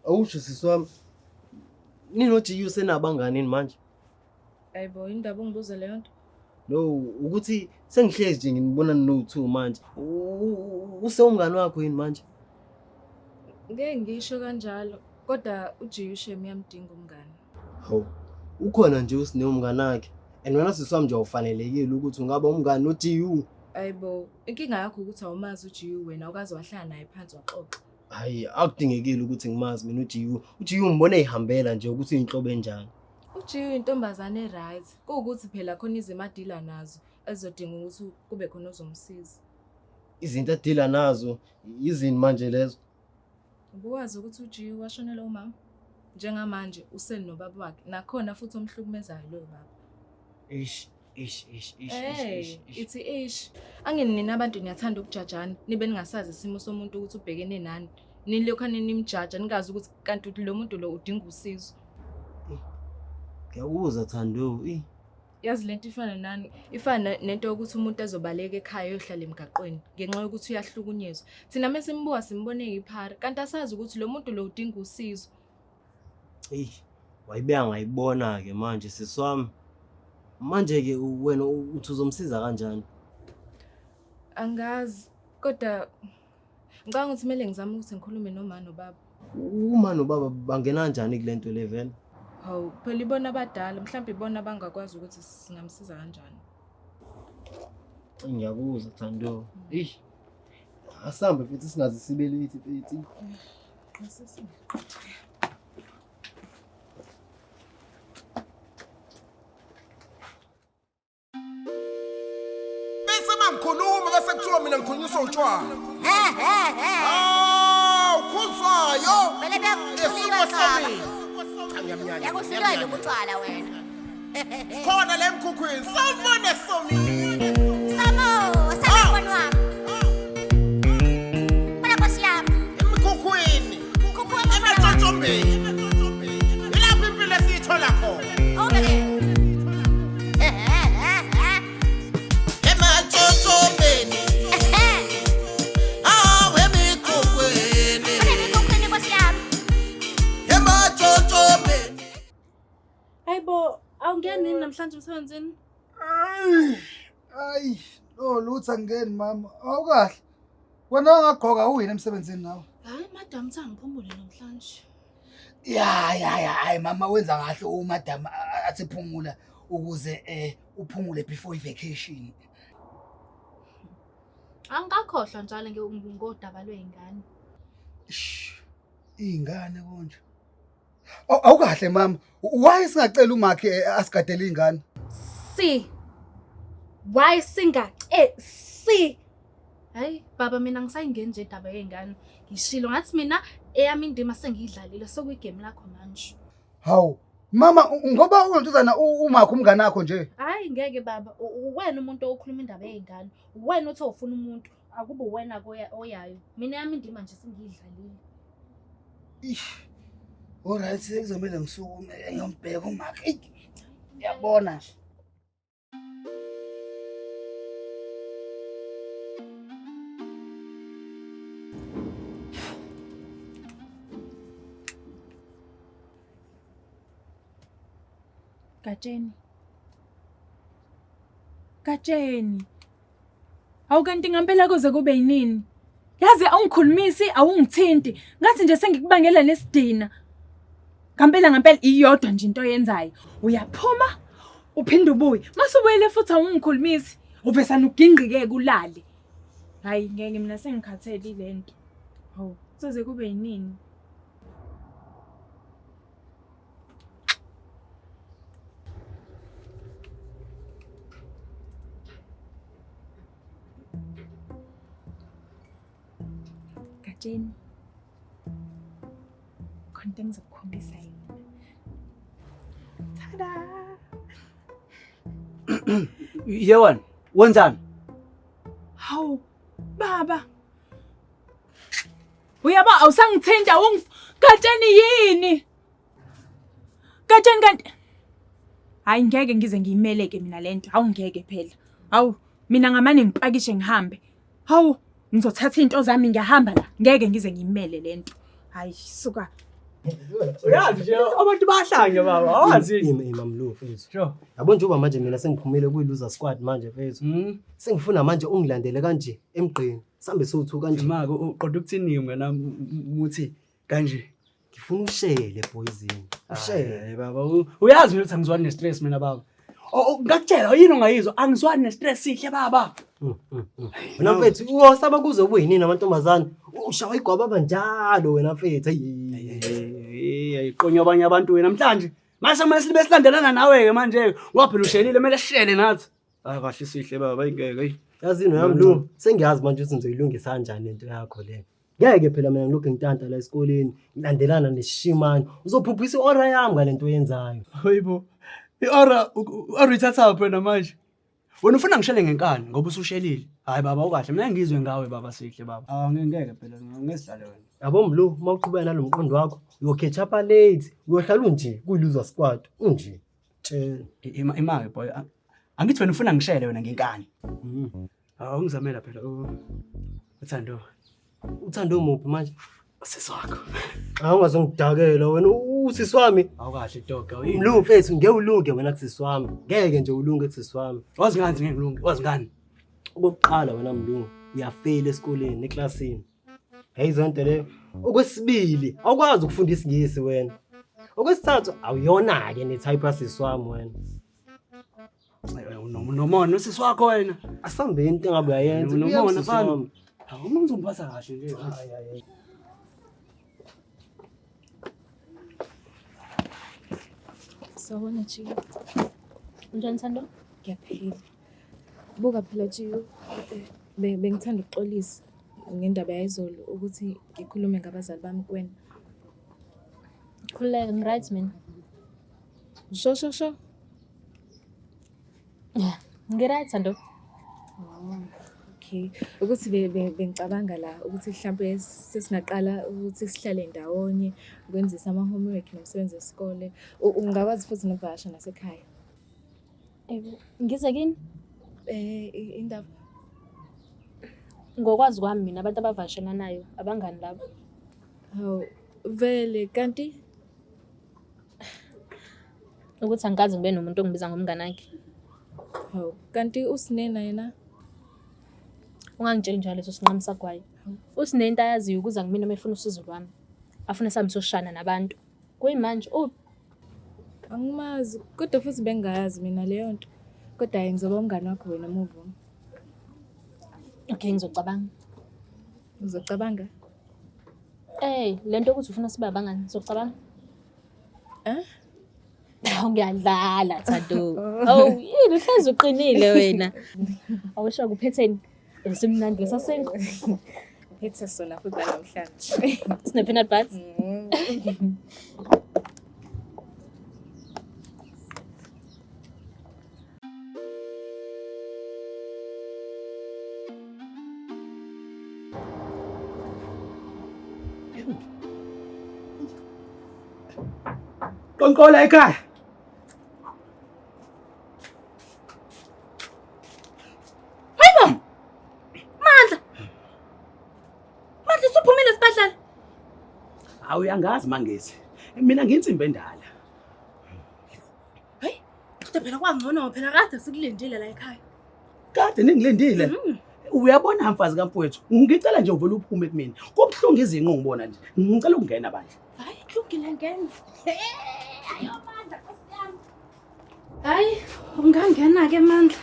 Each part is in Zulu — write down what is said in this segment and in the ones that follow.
awusho siswami. Ninojiyu senabangani manje? Ayibo indaba ungibuze leyo nto. No, ukuthi sengihlezi nje ngibona no2 manje. Usewumngani wakho yini manje? Ngeke ngisho kanjalo, kodwa uJiyu Shem uyamdinga umngani. Hawu, ukhona nje usinomngani wakhe. And wena siswami nje awufanelekile ukuthi ungaba umngani noJiyu. Ayibo, inkinga yakho ukuthi awumazi uJiyu wena ukaze wahlala naye phansi waxoxa. Hayi, akudingekile ukuthi ngimazi mina uJiyu. uJiyu ngibona ehambela nje ukuthi inhlobo enjani. uJiyu intombazane eright. Kuukuthi phela khona izimo adila nazo ezodinga ukuthi kube khona ozomsiza. Izinto adila nazo izini manje lezo. Ubuwazi ukuthi uJiyu washonela umama? Njengamanje useli nobaba wakhe nakhona futhi omhlukumezayo lo baba. Ish. Ithi angeni nina abantu niyathanda ukujajana nibe ningasazi isimo somuntu ukuthi ubhekene nani. Nilokhane nimjaja ningazi ukuthi kanti lo muntu lo udinga usizo. Ngiyawuza Thando. Yazi lento ifana nani? Ifana nento ukuthi umuntu ezobaleka ekhaya yohlala emgaqweni ngenxa yokuthi uyahlukunyezwa. Thina mesimbuka simbone iphara kanti asazi ukuthi lo muntu lo udinga usizo. Wayibeka ngayibona ke manje siswami. Manje ke wena uthi uzomsiza kanjani? Angazi kodwa ngicabanga ukuthi kumele ngizame ukuthi ngikhulume noma nobaba. Uma nobaba bangena kanjani kulento le vele? Hawu phela ibona abadala mhlawumbe ibona bangakwazi ukuthi singamsiza kanjani. Ngiyakuza Thando. Asambe futhi singazi sibelithi fethi. Ngikhuluma bese kuthiwa mina ngikhulunyiswa utshwala. Ukhuzwayo. Phela bekukhuluma cha ngiyamnyanya. Yakuhlulwa ukutshwala wena. Khona le mkhukhwini sawubone somile. Samafoni wami. Phela kwasiyami. Emkhukhwini. Ematshotshombeni. Ilapho impilo esiyithola khona. Okay. Awungeni namhlanje emsebenzini? No lutho ngeni mama. Awukahle. Wena ungagqoka uyini emsebenzini nawe? Hayi madam cha ngiphumule namhlanje. Hayi mama wenza kahle umadam athi phumula ukuze uphumule before i-vacation. Angakhohlwa njalo ngodaba lweingane. Ingane konje. Awukahle mama. Why singacela umakhe asigadele ingane? Why Hayi baba mina ngisayingeni nje indaba yeingane. Ngishilo ngathi mina eyami indima sengidlalile sokuyigame lakho manje. Hawu mama ngoba untuzana umakhe umngane wakho nje. Hayi ngeke baba wena umuntu okhuluma indaba yeingane. Wena uthi ufuna umuntu akube wena oyayo. Mina yami indima nje sengidlalile. Alright sekuzomela ngisukume ngiyombheka umakhe. Uyabona. Katsheni. Awukanti ngempela kuze kube yinini? Yazi awungikhulumisi awungithinti. Ngathi nje sengikubangela nesidina. Ngempela iyodwa nje into oyenzayo. Uyaphuma uphinde ubuye. Masubuyele futhi awungikhulumisi. Uvesana ugingqike kulale. Hayi ngeke mina sengikhathele lento. Hawu, kuze kube yinini? Katsheni. Konke ngizokukhombisa yini. Tada! Yewan, wenzani? Hawu, baba. Uyaba awusangithinta Katsheni yini? Katsheni kanti hayi ngeke ngize ngiyimeleke mina lento. Hawu ngeke phela. Hawu, mina ngamane ngipakishe ngihambe. Hawu, ngizothatha into zami ngiyahamba la. Ngeke ngize ngiyimele lento. Hayi suka. Uyazi nje abantu bahlanje baba. Awazi. Imamlu mfethu. Sure. Yabo njengoba manje mina sengiphumile kwi-loser squad manje mfethu. Sengifuna manje ungilandele kanje emgqeni. Sambe sothu kanje. Maka uqoda ukuthini wena muthi kanje. Ngifuna ushele boyzini. Ushele baba. Uyazi ukuthi angizwani ne-stress mina baba. Ngakutshela yini ongayizwa angizwani ne-stress sihle baba. Wena mfethu uyosaba kuze ubuyini namantombazane. Ushawa igwaba banjalo wena mfethu. Ayiqonyo abanye abantu wena namhlanje. Mase masibe silandelana nawe ke manje ngoba phela ushelile kumele sishele nathi. Hayi kahle sihle baba ayingeke. Yazini yamlu sengiyazi manje ukuthi ngizoyilungisa kanjani lento yakho le. Ngeke phela mina ngilokhu ngintanta la esikoleni ngilandelana nesishimane. Uzophuphisa iora yami ngalento oyenzayo. Hayibo. Iora ithatha phela manje. Wena ufuna ngishele ngenkani ngoba usushelile. Hayi baba ukahle mina ngizwe ngawe baba sihle baba. Ngeke phela ngesidlale wena. Yabo mlu mawuqhubeka nalomqondo wakho uyokhetha apha late uyohlala unje kuyi-loser squad unje. Tshela imake boy. Angithi wena ufuna ngishele wena ngenkani. Ungizamela phela uThando. Uthando muphi manje? Sisi wakho. Awungazongidakela wena usisi wami. Awukahle dog. Mlu mfethu ngeke ulunge wena kusisi wami. Ngeke nje ulunge kusisi wami. Wazi ngani ngeke ngilunge? Wazi ngani? Okokuqala wena mlungu uyafela esikoleni eklasini. Hey zonke leyo. Okwesibili awukwazi ukufunda isingisi wena. Okwesithathu awuyona ke netype yasisi wami wena. Nomona usisi wakho wena. Asambe into engabe uyayenza. Nomona fana. Uma ngizomphatha kahle nje. Sawona Chiyo. Unjani Thando? Ngiyaphila. Buka phela Chiyo. Bengithanda ukuxolisa ngendaba yayizolo ukuthi ngikhulume ngabazali bami kuwena. Khuleka ngiright mina. Sho. Yeah, ngiright Thando. Okay. Ukuthi bengicabanga la ukuthi mhlambe sesingaqala ukuthi sihlale ndawonye ukwenzisa ama homework nomsebenzi wesikole. Ungakwazi futhi nokuvasha nasekhaya. Ngize kini? Indaba ngokwazi kwami mina abantu abavashelanayo abangani labo. Hawu vele kanti Ukuthi angikazi ngibe nomuntu ongibiza ngomngane wakhe. hawu kanti usinena yena Ungangitsheli njalo leso sinqamo sagwayi. Usinento ayaziyo ukuza kumina mefuna usizo lwami. Afuna sami soshana nabantu. Kuyimanje angimazi kodwa futhi bengayazi mina leyo nto. Kodwa ngizoba umngane wakho wena move on. Okay ngizocabanga. Uzocabanga? Lento ukuthi ufuna sibe abangani ngizocabanga. Ngiyadlala Thando. Yini uhlezi uqinile wena. Awusho kuphetheni esimnandi lesasengo. Phethe sona futhi namhlanje. Sine peanut butter. Konkola ekhaya. Awuyangazi mangezi. Mina ngiyinsimbi endala. Hey, kodwa phela kwangcono phela kade sikulindile la ekhaya. Kade ningilindile. Uyabona mfazi kaMfowethu, ngicela nje uvele uphume kumina. Kubhlungu izinqo ngibona nje. Ngicela ukungena bandla. Hayi, kulungile ngene. Ayo Mandla Nkosiyami. Hayi, ungangena ke Mandla.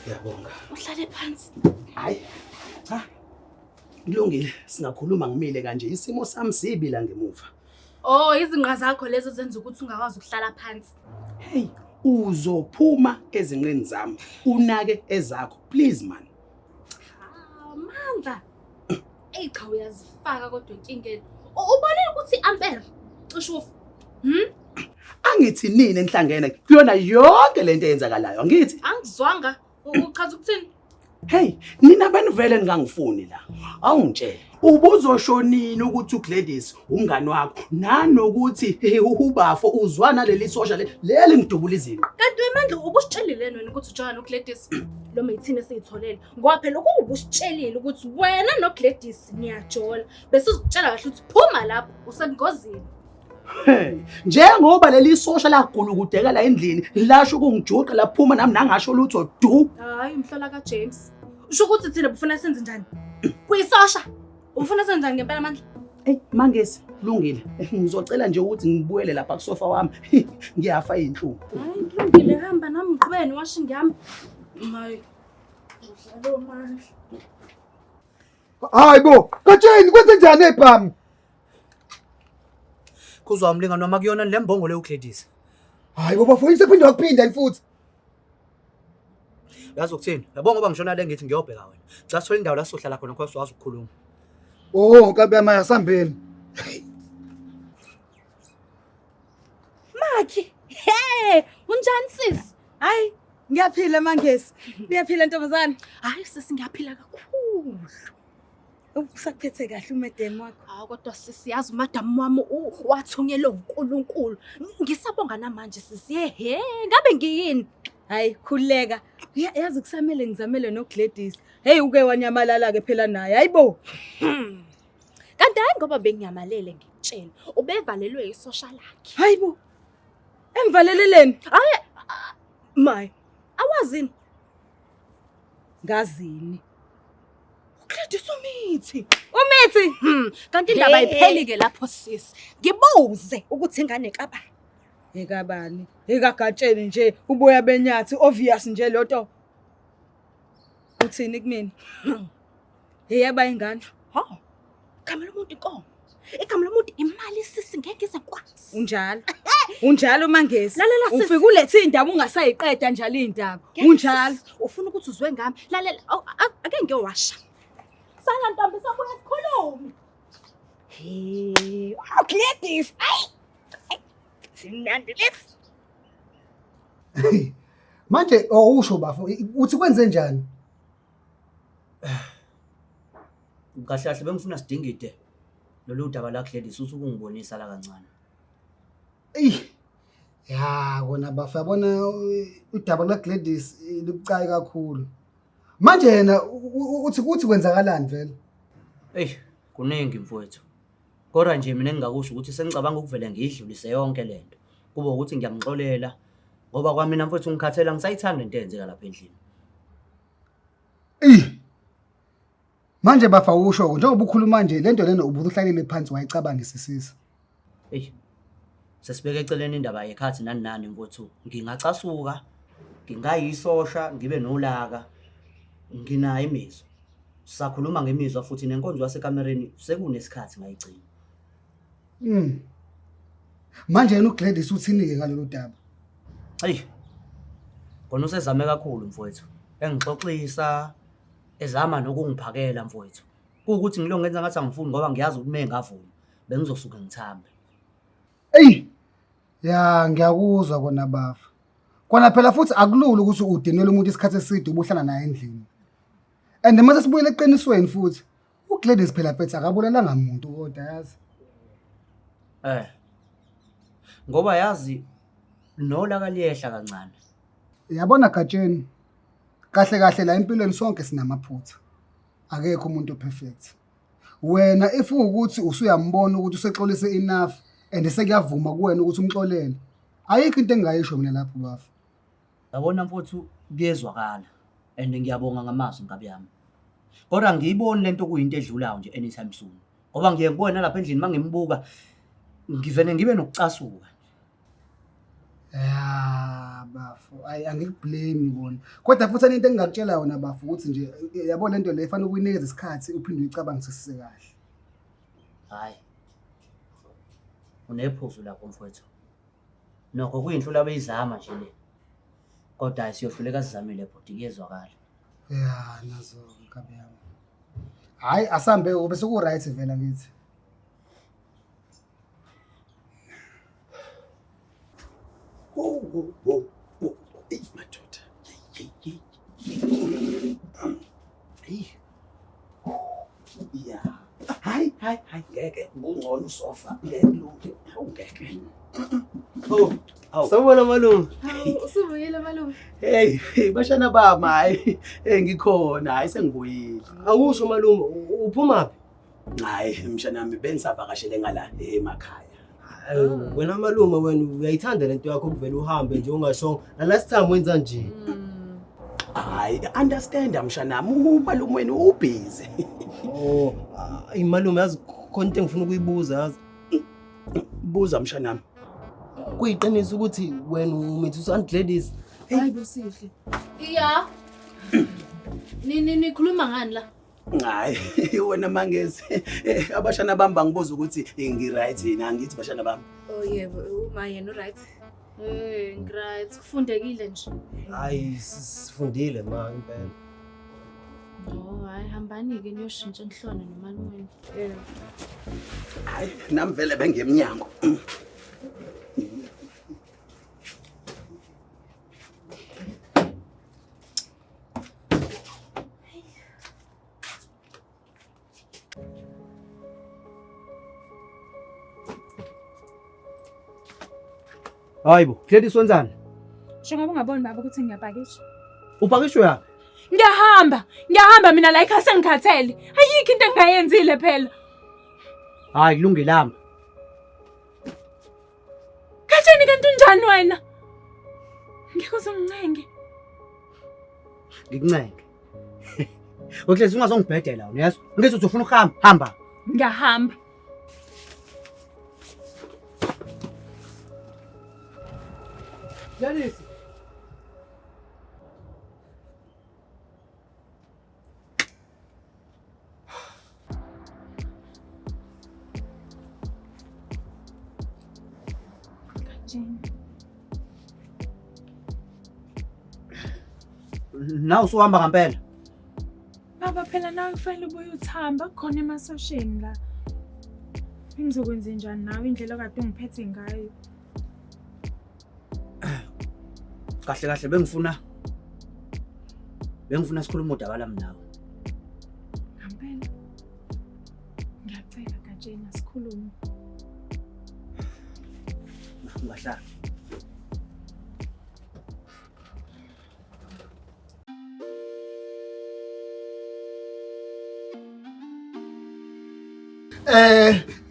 Ngiyabonga. Uhlale phansi. Hayi. Cha. Kulungile, singakhuluma ngimile kanje isimo sami sibi la ngemuva. Oh, izinqa zakho lezo zenza ukuthi ungakwazi ukuhlala phansi. Hey, uzophuma ezinqeni zami, unake ezakho, please man. Mandla. Cha uyazifaka kodwa inkingeni. Ubonile ukuthi Ampere cishe ufa. Angithi nini enhlangene kuyona yonke lento eyenzakalayo angithi? Angizwanga. Uchaza ukuthini? Hey, nina bani vele ningangifuni la. Awungitshela. Ubuzoshonini ukuthi uGladys umngani wakho nanokuthi ubafo uzwana leli sosha leli ngidubula izinto. Kanti wemandla ubusitshelile wena ukuthi ujana uGladys lo mayithini esiyitholele. Ngoba phela ubusitshelile ukuthi wena noGladys niyajola. Bese uzitshela kahle ukuthi phuma lapho usengozini. Njengoba leli sosha lagula ukudeka la endlini, lasho kungijuqa laphuma nami nangasho lutho du. Hayi mhlola kaJames. Usho ukuthi thina bufuna senze njani? Kuyisosha. Ufuna senze njani ngempela manje? Mangesi, kulungile. Ngizocela nje ukuthi ngibuyele lapha kusofa wami. Ngiyafa inhlungu. Hayi kulungile hamba nami ngiqhubeni washo ngiyami. Mayi. Uhlalo manje. Hayibo, Katsheni kwenze njani ebhamu? Kuzwa umlingani noma kuyona le mbongo leyo uGladys. Hayibo bafowethu sephinde wakuphinda futhi. Yazi ukuthini? Yabonga ngoba ngishona le ngithi ngiyobheka wena. Cha sithola indawo la sohlala khona ngoba siwazi ukukhuluma. Oh, nkabi yami asambeni. Makhi. Hey, unjani sis? Hayi, ngiyaphila mangesi. Niyaphila ntombazana? Hayi sis ngiyaphila kakhulu. Usakuphethe kahle umedem wakho. Hayi kodwa sisiyazi umadam wami wathunyelwe uNkulunkulu. Ngisabonga namanje sisiye he ngabe ngiyini? Hayi, khuleka. Yazi kusamele ngizamele noGladys. Hey uke wanyamalala ke phela naye. Hayibo. Kanti hayi ngoba bengiyamalele ngikutshela. Ubevalelwe isosha lakhe. Hayibo. Emvaleleleni. Hayi my. Awazini? Ngazini. uGladys umithi. Umithi. Kanti indaba ayipheli ke lapho sis. Ngibuze ukuthi ingane kabani. Ekabani? Ekagatsheni nje uboya benyathi obvious nje lonto. Uthini kumina? Yeyaba ingane. Ha. Igama lomuntu inkomo. Igama lomuntu imali sisi ngeke izekwazi. Unjalo. Unjalo mangesi. Lalela sisi. Ufika ulethe indaba ungasayiqeda njalo indaba. Unjalo. Ufuna ukuthi uzwe ngami. Lalela ake ngiyowasha. Sala ntombi sobuya sikhulume. Hey, Gladys. Ay. Simnandi lesi. Manje usho bafo uthi kwenze njani? Kahle kahle bengifuna sidingide lolu daba la Gladys uthi ukungibonisa la kancane. Ya kona bafa yabona udaba la Gladys libucayi kakhulu. Manje yena uthi kwenzakalani vele? Kuningi mfowethu. Kodwa nje mina engingakusho ukuthi sengicabanga ukuvela ngidlulise yonke lento. Kube ukuthi ngiyamxolela ngoba kwami mina mfowethu ngikhathela ngisayithanda into eyenzeka lapha endlini. Manje bafa usho njengoba ukhuluma nje lento lena ubuhlalile phansi wayicabangisisisa. Sesibeke eceleni indaba yekhathi nani mfowethu. Ngingacasuka, ngingayisosha, ngibe nolaka. Nginayo imizwa. Sisakhuluma ngemizwa futhi nenkonzo yasekamereni sekunesikhathi ngayigcina. Manje yena uGladys uthini ke ngalolu daba? Kona usezame kakhulu mfowethu. Engixoxisa, ezama nokungiphakela mfowethu. Kuukuthi ngilo ngenza ngathi angifuni ngoba ngiyazi ukuthi mengavuma bengizosuka ngithambe. Ya ngiyakuzwa kona bafa. Kona phela futhi akulula ukuthi udinele umuntu isikhathi eside ubuhlala naye endlini. And mase sibuyele eqinisweni futhi uGladys phela phethe akabulelanga umuntu kodwa yazi. Ngoba yazi nolaka liyehla kancane. Yabona Gatsheni. Kahle kahle la empilweni sonke sinamaphutha. Akekho umuntu perfect. Wena if ukuthi usuyambona ukuthi usexolise enough and sekuyavuma kuwena ukuthi umxolele. Ayikho into engayisho mina lapho bafa. Yabona mfowethu kuyezwakala and ngiyabonga ngamazwi ngabe yami. Kodwa ngiyiboni lento kuyinto edlulayo nje anytime soon. Ngoba ngiye ngibona lapha endlini mangimbuka ngivene ngibe nokucasuka. Ya bafu angikublame bona. Kodwa futhi into engingakutshela yona bafu ukuthi nje yabona lento le ifanele ukuyinikeza isikhathi uphinde uyicabangisise kahle. Hayi. Unephuzu lapho mfowethu. Nokho kuyinhlula beyizama nje le. Kodwa asiyohluleka sizamile bhuti kuyezwakala. Ya nazo nkabi yami. Hayi asambe ube soku right vela ngithi. Madoda. Yeah. Hayi ngeke ngungcono usofa ngeke ungeke. Sawubona malume. Usubuyile malume. Hey bashana bami hayi ngikhona hayi sengibuyile. Akusho malume uphuma phi? Hayi mshana nami bensavakashele ngala emakhaya. Wena malume wena uyayithanda lento yakho kuvela uhambe nje ungashongo. Na last time wenza nje. Hayi, understand mshanami, umalume wena ubusy. Oh, imalume yazi khona into engifuna ukuyibuza yazi. Buza mshanami. Kuyiqiniso ukuthi wena umithusa Aunt Gladys. Hayi bosihle. Iya. Nikhuluma ngani la? Hayi, wena mangezi. Abashana bami bangibuza ukuthi ngiright yini, angithi bashana bami. Oh yebo, uma yena right. Right. Kufundekile nje. Hayi sifundile ma impela. No, hayi hambani ke niyoshintsha enhlona nomalume. Hayi, nami vele bengemnyango. Hayibo, Gladys wenzani? Njengoba ungaboni baba ukuthi ngiyapakisha. Upakishwe yaphi? Ngiyahamba mina la ekhaya sengikhathele. Ayikho into engayenzile phela. Hayi kulungelanga. Katsheni kanti unjani wena? Ngeke uzongincenge. Ngikuncenge. Uhlezi ungazongibhedela wena, yazi? Ngithi uthi ufuna ukuhamba, hamba. Ngiyahamba. Gladys. Na usuhamba ngempela. Baba phela nawe kufanele ubuye uthamba khona emasosheni la. Ngizokwenza njani nawe indlela kade ungiphethe ngayo? Kahle kahle bengifuna sikhuluma udaba lami nawe. Ngempela. Ngiyacela Katsheni sikhulume. Ungahlala.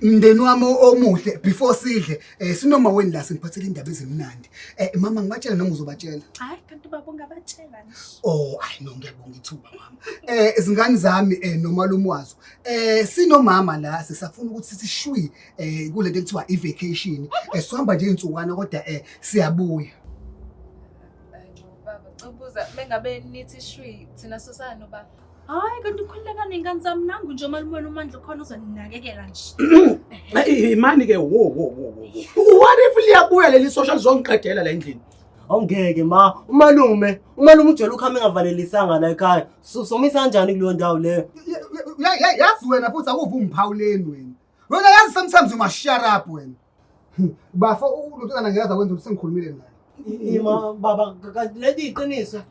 Mndeni wami omuhle before sidle sinoma weni la sengiphathele indaba ezimnandi. Mama ngibatshela noma uzobatshela? Hayi kanti baba ungabatshela nje. Oh, hayi no ngiyabonga ithuba mama. Izingane zami nomalume wazo. Sinomama la sisafuna ukuthi sishwi kule nto ekuthiwa i-vacation. Sihamba nje insukwana kodwa siyabuya. Baba ubuza mengabe nithi shwi thina sosana no baba. Hayi kanti ukhuleka nengane zami nangu nje malume uMandla khona uzoninakekela nje. Imani ke what if liyabuya leli social zongiqedela la endlini? Awungeke ma, umalume ujela ukhame ngavalelisanga la ekhaya. Somisa kanjani kuleyo ndawo leyo? Yazi wena futhi akuve ungiphawuleni wena. Wena yazi sometimes you must shut up wena. Bafo ulutana ngiyaza kwenza ukuthi sengikhulumile naye. Ima baba kanti leti iqiniso.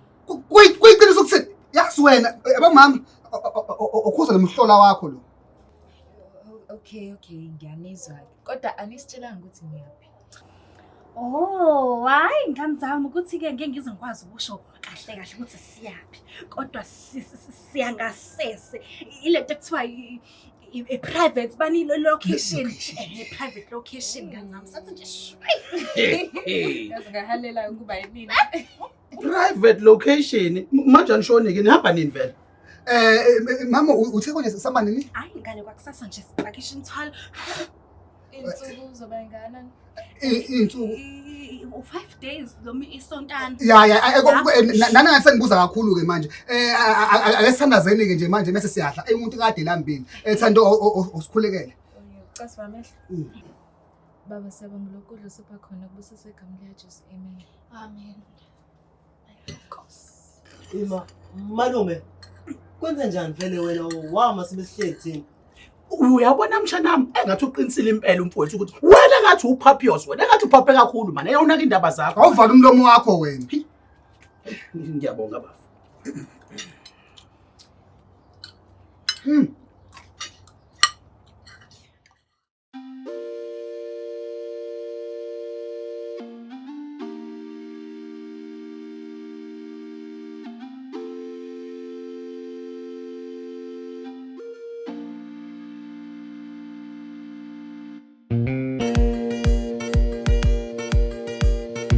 Kuyiqiniso ukuthi yazi wena abamama ukhuza lemhlola wakho lo. Okay, ngiyanizwa. Kodwa anisitshelanga ukuthi ngiyaphi. Oh, hayi ngane zami ukuthi ke ngeke ngizokwazi ukusho kahle ukuthi siyaphi. Kodwa siyangasese. Ilento ekuthiwa i-private bani location. Private location ngane zami sathi nje shwi. Yazi ngahalela ukuba yini. Private location. Manje anishone ke nihamba nini vele? Mama uthe konje sihamba nini? Hayi ngane kwakusasa nje sipakisha imthwalo. Insuku uzoba ingana. Insuku 5 days lomi isontana. Nana ngathi sengibuza kakhulu ke manje. Akesithandazeni ke nje manje bese siyahla. Umuntu kade lambili. Ethando osikhulekele. Ucasa wamehlo. Baba siyabonga lokudla sipha khona kubusise igama likaJesu. Amen. Amen. Ima malume kwenze njani vele wena wama sibesihleki thina? Uyabona mshanami engathi uqinisile impela umfowethu ukuthi wena ngathi uphaphiyos wena ngathi uphaphe kakhulu mana yawunaka indaba zakho. Awuvala umlomo wakho wena. Ngiyabonga bafu.